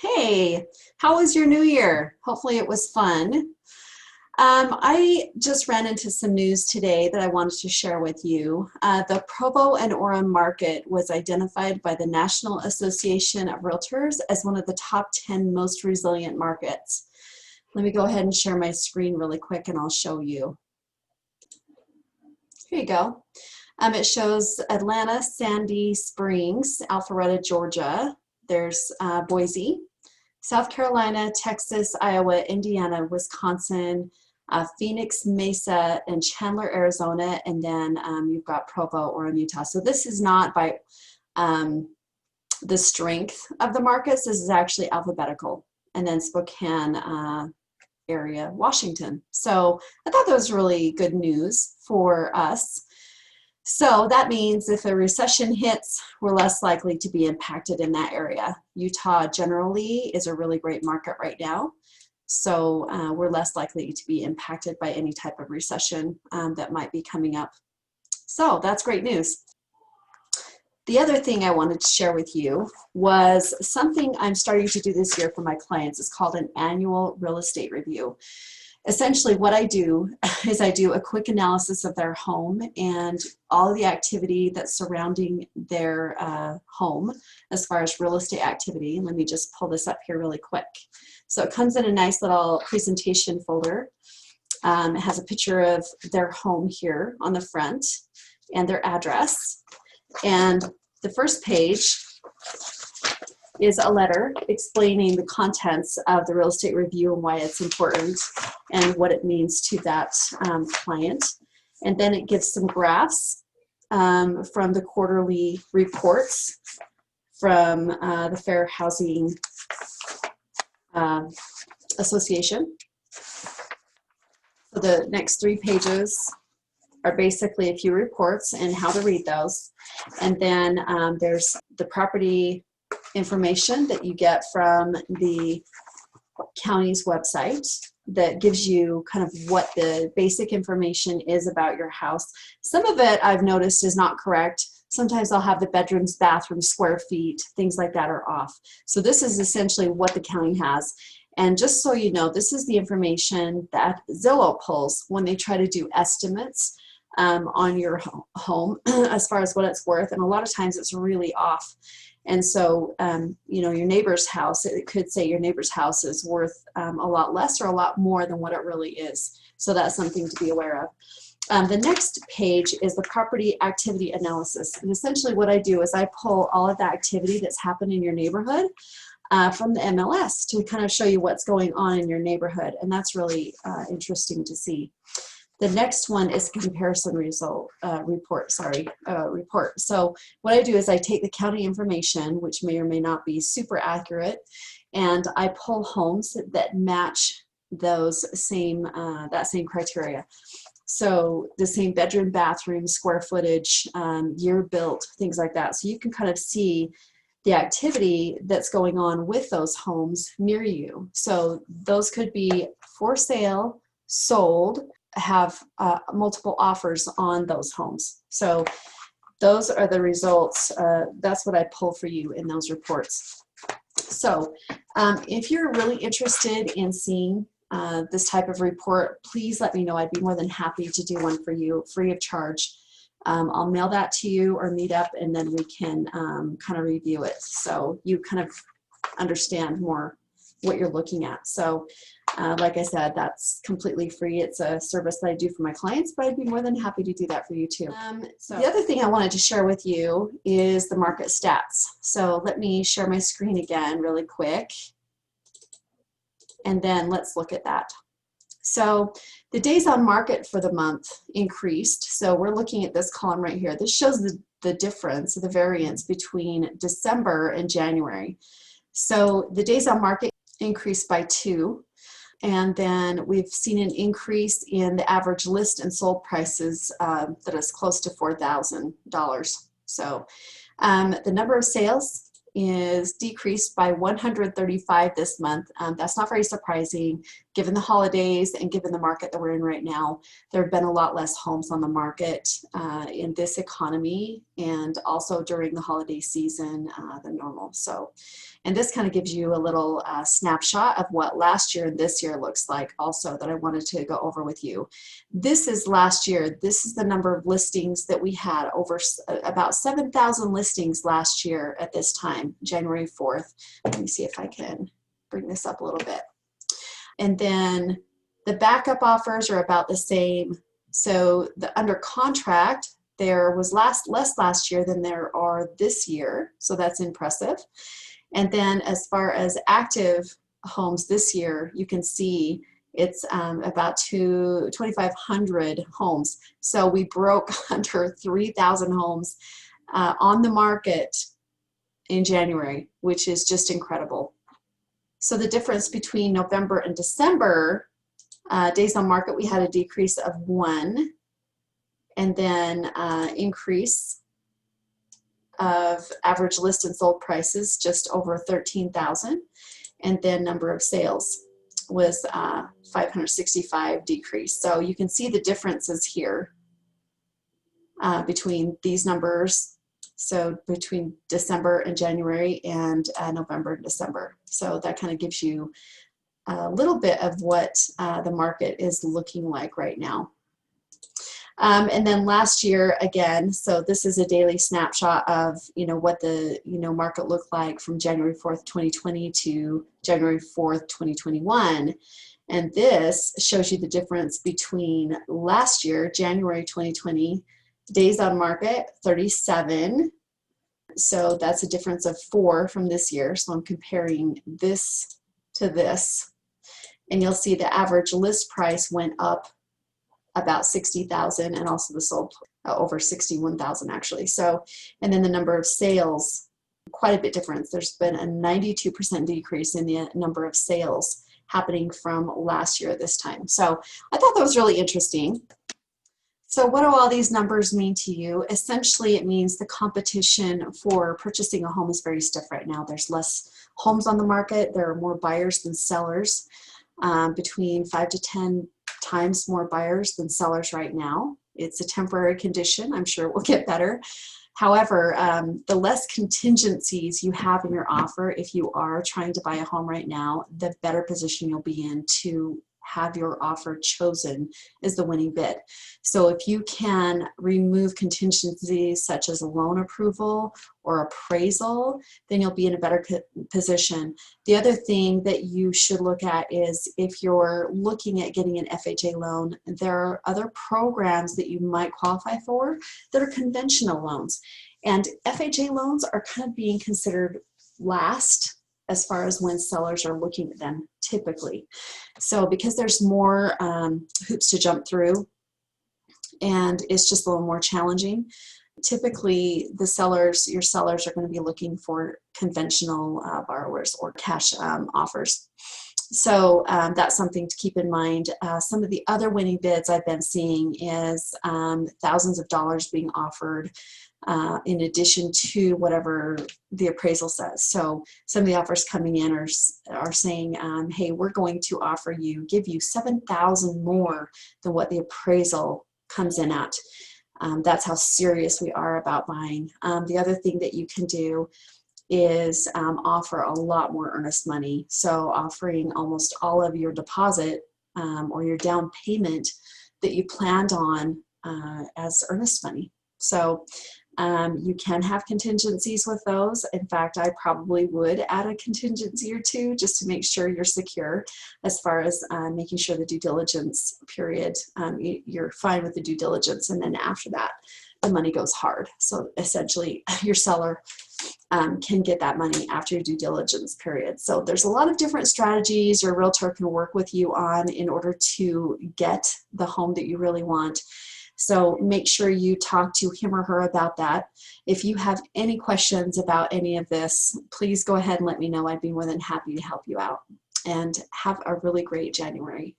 Hey, how was your new year? Hopefully it was fun. I just ran into some news today that I wanted to share with you. The Provo and Orem market was identified by the National Association of Realtors as one of the top 10 most resilient markets. Let me go ahead and share my screen really quick and I'll show you. Here you go. It shows Atlanta, Sandy Springs, Alpharetta, Georgia. There's Boise, South Carolina, Texas, Iowa, Indiana, Wisconsin, Phoenix, Mesa, and Chandler, Arizona, and then you've got Provo, Orem, Utah. So this is not by the strength of the markets. This is actually alphabetical. And then Spokane area, Washington. So I thought that was really good news for us. So that means if a recession hits, we're less likely to be impacted in that area. Utah generally is a really great market right now. So we're less likely to be impacted by any type of recession that might be coming up. So that's great news. The other thing I wanted to share with you was something I'm starting to do this year for my clients. It's called an annual real estate review. Essentially what I do is I do a quick analysis of their home and all of the activity that's surrounding their home as far as real estate activity. Let me just pull this up here really quick. So it comes in a nice little presentation folder. It has a picture of their home here on the front and their address. And the first page is a letter explaining the contents of the real estate review and why it's important and what it means to that client. And then it gives some graphs from the quarterly reports from the Fair Housing Association. So the next 3 pages are basically a few reports and how to read those. And then there's the property information that you get from the county's website that gives you kind of what the basic information is about your house. Some of it I've noticed is not correct. Sometimes I'll have the bedrooms, bathrooms, square feet, things like that are off. So this is essentially what the county has. And just so you know, this is the information that Zillow pulls when they try to do estimates on your home as far as what it's worth. And a lot of times it's really off. And so, you know, your neighbor's house, it could say your neighbor's house is worth a lot less or a lot more than what it really is. So that's something to be aware of. The next page is the property activity analysis. And essentially what I do is I pull all of the activity that's happened in your neighborhood from the MLS to kind of show you what's going on in your neighborhood. And that's really interesting to see. The next one is comparison report. So what I do is I take the county information, which may or may not be super accurate, and I pull homes that match those same that same criteria. So the same bedroom, bathroom, square footage, year built, things like that. So you can kind of see the activity that's going on with those homes near you. So those could be for sale, sold, have multiple offers on those homes. So those are the results. That's what I pull for you in those reports. So if you're really interested in seeing this type of report, please let me know. I'd be more than happy to do one for you free of charge. I'll mail that to you or meet up and then we can kind of review it so you kind of understand more what you're looking at. So like I said, that's completely free. It's a service that I do for my clients, but I'd be more than happy to do that for you too. So the other thing I wanted to share with you is the market stats. So let me share my screen again really quick. And then let's look at that. So the days on market for the month increased. So we're looking at this column right here. This shows the difference, the variance between December and January. So the days on market increased by 2. And then we've seen an increase in the average list and sold prices that is close to $4,000. So the number of sales is decreased by 135 this month. That's not very surprising given the holidays and given the market that we're in right now, there have been a lot less homes on the market in this economy, and also during the holiday season than normal. So, and this kind of gives you a little snapshot of what last year and this year looks like also, that I wanted to go over with you. This is last year. This is the number of listings that we had, over about 7,000 listings last year at this time, January 4th. Let me see if I can bring this up a little bit. And then the backup offers are about the same. So the under contract, there was less last year than there are this year. So that's impressive. And then as far as active homes this year, you can see it's about 2,500 homes. So we broke under 3,000 homes on the market in January, which is just incredible. So the difference between November and December, days on market, we had a decrease of 1, and then increase of average list and sold prices just over 13,000, and then number of sales was 565 decrease. So you can see the differences here between these numbers. So between December and January, and November and December. So that kind of gives you a little bit of what the market is looking like right now. And then last year again, so this is a daily snapshot of what the market looked like from January 4th, 2020 to January 4th, 2021. And this shows you the difference between last year, January 2020, days on market, 37. So that's a difference of 4 from this year. So I'm comparing this to this. And you'll see the average list price went up about 60,000, and also the sold over 61,000 actually. So, and then the number of sales, quite a bit difference. There's been a 92% decrease in the number of sales happening from last year at this time. So I thought that was really interesting. So what do all these numbers mean to you? Essentially, it means the competition for purchasing a home is very stiff right now. There's less homes on the market. There are more buyers than sellers, between 5 to 10 times more buyers than sellers right now. It's a temporary condition. I'm sure it will get better. However, the less contingencies you have in your offer, if you are trying to buy a home right now, the better position you'll be in to have your offer chosen as the winning bid. So if you can remove contingencies such as a loan approval or appraisal, then you'll be in a better position. The other thing that you should look at is if you're looking at getting an FHA loan, there are other programs that you might qualify for that are conventional loans. And FHA loans are kind of being considered last as far as when sellers are looking at them typically. So because there's more hoops to jump through and it's just a little more challenging, typically your sellers are going to be looking for conventional borrowers or cash offers. So that's something to keep in mind. Some of the other winning bids I've been seeing is thousands of dollars being offered in addition to whatever the appraisal says. So some of the offers coming in are saying, hey, we're going to give you $7,000 more than what the appraisal comes in at. That's how serious we are about buying. The other thing that you can do is offer a lot more earnest money. So offering almost all of your deposit or your down payment that you planned on as earnest money. So you can have contingencies with those. In fact, I probably would add a contingency or two just to make sure you're secure as far as making sure the due diligence period, you're fine with the due diligence. And then after that, the money goes hard. So essentially your seller can get that money after your due diligence period. So there's a lot of different strategies your realtor can work with you on in order to get the home that you really want. So make sure you talk to him or her about that. If you have any questions about any of this, please go ahead and let me know. I'd be more than happy to help you out. And have a really great January.